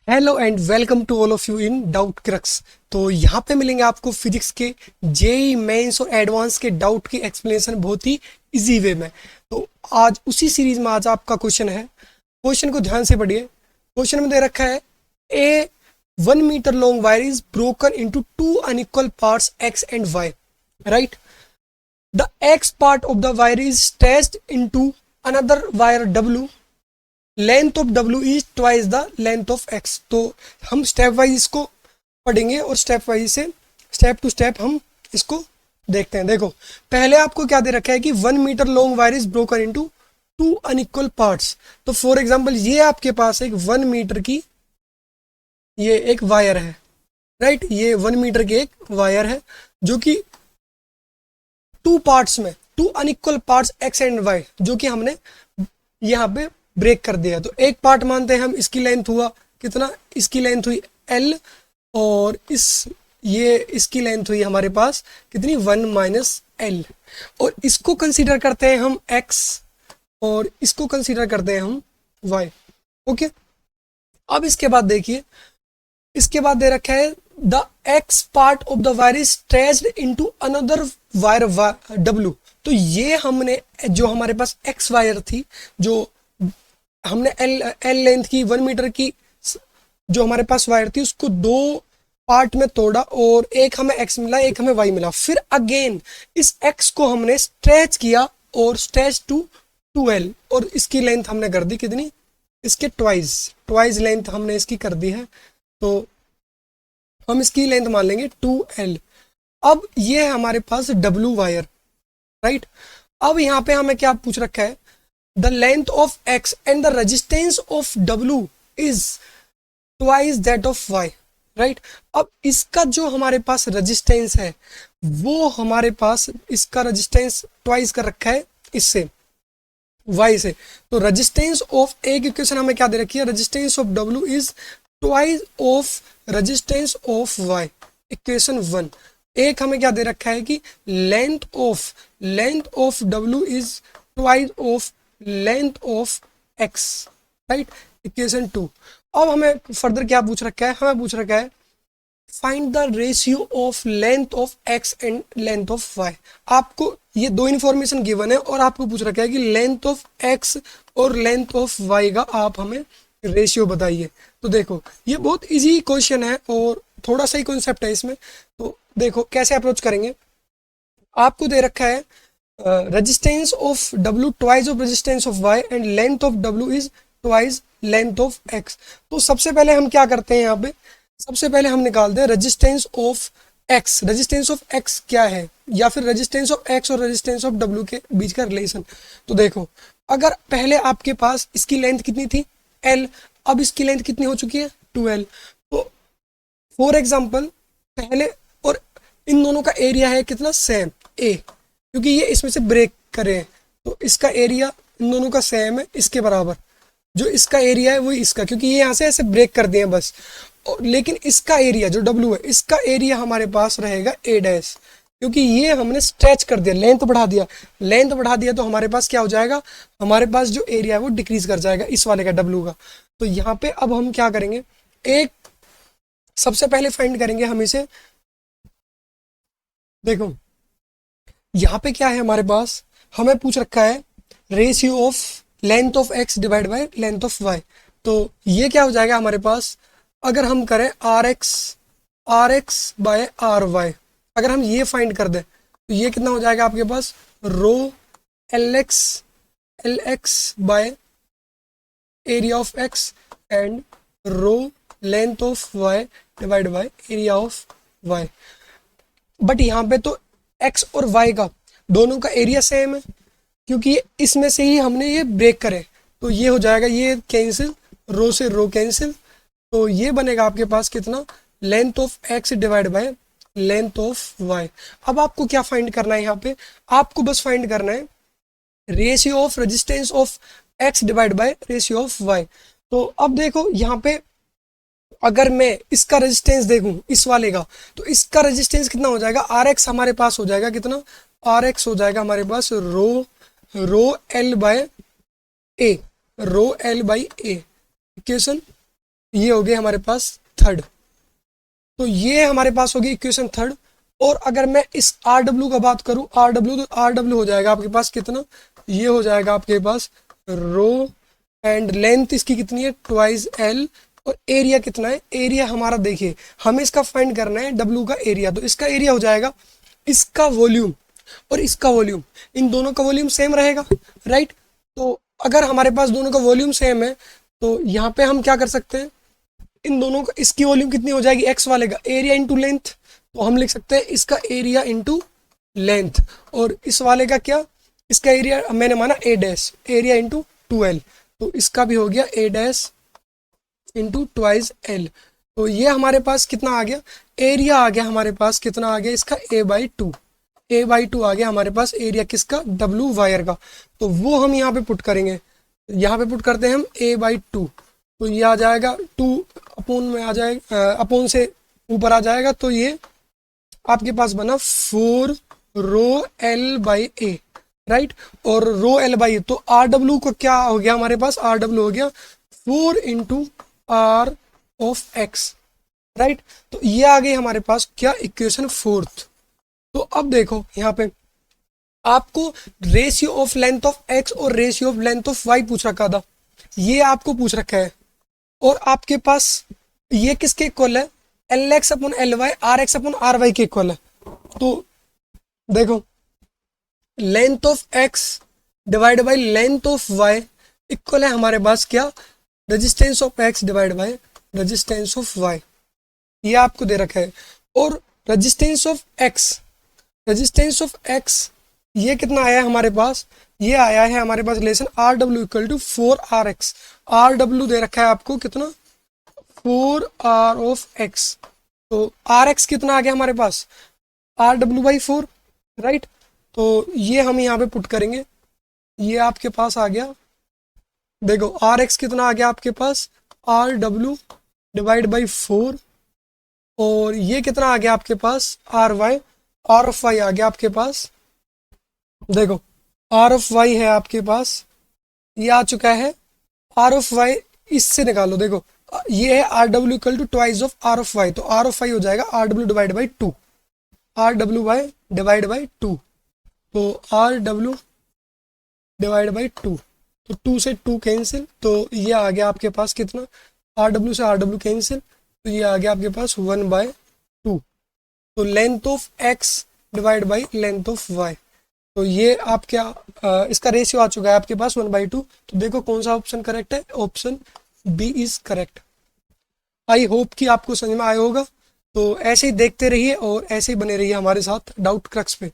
Hello and welcome to all of you in doubt crux. तो यहाँ पे मिलेंगे आपको फिजिक्स के जेई मेंस और एडवांस के डाउट की एक्सप्लेनेशन बहुत ही इजी वे में। तो आज उसी सीरीज में आज आपका क्वेश्चन है। क्वेश्चन को ध्यान से पढ़िए। क्वेश्चन में दे रखा है a 1 metre long wire is broken into two unequal parts x and Y, right. The X part of the wire is stretched into another wire W, length of W is twice the length of X. तो हम step wise इसको पढ़ेंगे और step wise से step to step हम इसको देखते हैं। देखो, पहले आपको क्या दे रखा है कि 1 metre long wire is broken into two unequal parts. तो फॉर एग्जांपल ये आपके पास एक 1 मीटर की ये एक वायर है, राइट। ये 1 मीटर की एक वायर है जो कि टू पार्ट्स में, two unequal parts x and y, जो कि हमने यहाँ पे ब्रेक कर दिया। तो एक पार्ट मानते हैं हम, इसकी लेंथ हुआ कितना, इसकी लेंथ हुई L, और इसकी लेंथ हुई हमारे पास कितनी 1 - L, और इसको कंसीडर करते हैं हम X और इसको कंसीडर करते हैं हम Y। ओके, अब इसके बाद देखिए, इसके बाद दे रखा है the X part of the wire is stretched into another wire W। तो ये हमने जो हमारे पास X वायर थी, जो हमने एल लेंथ की 1 मीटर की जो हमारे पास वायर थी, उसको दो पार्ट में तोड़ा और एक हमें एक्स मिला, एक हमें वाई मिला। फिर अगेन इस एक्स को हमने स्ट्रेच किया और स्ट्रेच टू 2L, और इसकी लेंथ हमने कर दी कितनी, इसके ट्वाइस लेंथ हमने इसकी कर दी है। तो हम इसकी लेंथ मान लेंगे 2L। अब ये है हमारे पास W वायर, राइट। अब यहाँ पे हमें क्या पूछ रखा है, the length of x and the resistance of w is twice that of y, right। अब इसका जो हमारे पास रेजिस्टेंस है वो हमारे पास इसका रेजिस्टेंस ट्वाइस कर रखा है इससे, y से। तो रेजिस्टेंस ऑफ एक इक्वेशन हमें क्या दे रखी है, resistance of w is twice of resistance of y, equation 1। एक हमें क्या दे रखा है कि length of w is twice of length of x, right, equation 2। अब हमें फर्दर क्या पूछ रखा है, हमें पूछ रखा है find the ratio of length of x and length of y। आपको ये दो इन्फॉर्मेशन गिवन है और आपको पूछ रखा है कि लेंथ ऑफ x और लेंथ ऑफ y का आप हमें रेशियो बताइए। तो देखो, ये बहुत इजी क्वेश्चन है और थोड़ा सा ही कॉन्सेप्ट है इसमें। तो देखो कैसे अप्रोच करेंगे। आपको दे रखा है resistance of W twice of resistance of Y and length of W is twice length of X। तो सबसे पहले हम क्या करते हैं, यहाँ पे सबसे पहले हम निकालते हैं resistance of X। Resistance of X क्या है, या फिर रेजिस्टेंस ऑफ X और रेजिस्टेंस ऑफ W के बीच का रिलेशन। तो देखो, अगर पहले आपके पास इसकी लेंथ कितनी थी L, अब इसकी लेंथ कितनी हो चुकी है 2L। तो फॉर एग्जाम्पल पहले और इन दोनों का एरिया है कितना, सेम A, क्योंकि ये इसमें से ब्रेक करे, तो इसका एरिया इन दोनों का सेम है, इसके बराबर। जो इसका एरिया है वही इसका, क्योंकि ये यहाँ से ऐसे ब्रेक कर दिए बस। लेकिन इसका एरिया जो W है, इसका एरिया हमारे पास रहेगा A', क्योंकि ये हमने स्ट्रेच कर दिया, लेंथ बढ़ा दिया तो हमारे पास क्या हो जाएगा, हमारे पास जो एरिया है वो डिक्रीज कर जाएगा इस वाले का, W का। तो यहाँ पे अब हम क्या करेंगे, एक सबसे पहले फाइंड करेंगे हम इसे। देखो यहाँ पे क्या है हमारे पास, हमें पूछ रखा है ratio of length of x divide by length of y। तो ये क्या हो जाएगा हमारे पास, अगर हम करें rx बाय ry, अगर हम ये फाइंड कर दें तो ये कितना हो जाएगा आपके पास, rho lx by area of x and rho length of y divide by area of y। But यहाँ पे तो x और y का दोनों का एरिया सेम है, क्योंकि इसमें से ही हमने ये ब्रेक करे। तो ये हो जाएगा, ये कैंसिल, रो से रो कैंसिल, तो ये बनेगा आपके पास कितना, length of x divide by length of y। अब आपको क्या फाइंड करना है, यहाँ पे आपको बस फाइंड करना है ratio of resistance of x divide by ratio of y। तो अब देखो यहाँ पे अगर मैं इसका रेजिस्टेंस देखूं इस वाले का, तो इसका रेजिस्टेंस कितना हो जाएगा, RX हमारे पास हो जाएगा कितना, RX हो जाएगा हमारे पास रो L बाय A, इक्वेशन ये हो गया हमारे पास थर्ड। तो ये हमारे पास होगी इक्वेशन थर्ड। और अगर मैं इस आर डब्ल्यू का बात करूं, आर डब्ल्यू, तो आर डब्ल्यू हो जाएगा आपके पास कितना, ये हो जाएगा आपके पास रो, एंड लेंथ इसकी कितनी है, ट्वाइस एल, और एरिया कितना है, एरिया हमारा देखिए हमें इसका फाइंड करना है डब्ल्यू का एरिया, तो इसका एरिया हो जाएगा इसका वॉल्यूम और इसका वॉल्यूम, इन दोनों का वॉल्यूम सेम रहेगा, राइट। तो अगर हमारे पास दोनों का वॉल्यूम सेम है तो यहाँ पे हम क्या कर सकते हैं, इन दोनों का, इसकी वॉल्यूम कितनी हो जाएगी, एक्स वाले का एरिया इंटू लेंथ, तो हम लिख सकते हैं इसका एरिया इंटू लेंथ, और इस वाले का क्या, इसका एरिया मैंने माना ए डैश, एरिया इंटू 2l, तो इसका भी हो गया ए डैश इंटू ट्वाइस एल। तो ये हमारे पास कितना आ गया, एरिया आ गया हमारे पास कितना आ गया इसका a/2, a/2 आ गया हमारे पास एरिया किसका, डब्ल्यू वायर का। तो वो हम यहाँ पे पुट करेंगे, यहाँ पे पुट करते हैं हम a/2, तो ये आ जाएगा 2 अपोन में आ जाएगा, अपोन से ऊपर आ जाएगा, तो ये आपके पास बना 4 rho L by A, right. और रो एल बाई, तो आर डब्ल्यू को क्या हो गया हमारे पास, आर डब्ल्यू हो गया 4 into r of x, right. तो ये आ गई हमारे पास क्या, इक्वेशन फोर्थ। तो अब देखो यहाँ पे आपको ratio of length of X और ratio of length of Y पूछ रखा था, ये आपको पूछ रखा है, और आपके पास ये किसके इक्वल है, L x upon L y, R x upon R y के इक्वल है। तो देखो length of x divide by length of y equal है हमारे पास क्या, resistance of x divide by resistance of y, ये आपको दे रखा है। और resistance of x, resistance of x ये कितना आया है हमारे पास, ये आया है हमारे पास relation R W equal to 4rx, R W दे रखा है आपको कितना, 4r ऑफ एक्स, तो आर एक्स कितना आ गया हमारे पास, आर डब्ल्यू बाई 4, राइट। तो ये हम यहाँ पे पुट करेंगे, ये आपके पास आ गया, देखो आर एक्स कितना आ गया आपके पास, आर डब्ल्यू डिवाइड बाई 4, और ये कितना आ गया आपके पास, R Y, R of Y आ गया आपके पास, देखो आर ऑफ वाई है आपके पास, ये आ चुका है, आर ऑफ वाई इससे निकालो, देखो ये है R W equal to twice of R of y, तो आर ऑफ वाई हो जाएगा R W divide by 2, R W y divide by 2, तो आर डब्ल्यू डिवाइड बाई 2, तो 2 से 2 कैंसिल, तो ये आ गया आपके पास कितना, आर डब्ल्यू से आर डब्ल्यू कैंसिल, तो ये आ गया आपके पास 1/2, तो length of x divide by length of y, तो ये आप क्या, इसका रेशियो आ चुका है आपके पास 1/2। तो देखो कौन सा ऑप्शन करेक्ट है, option B is correct. I hope कि आपको समझ में आया होगा। तो ऐसे ही देखते रहिए और ऐसे ही बने रहिए हमारे साथ डाउट क्रक्स पे।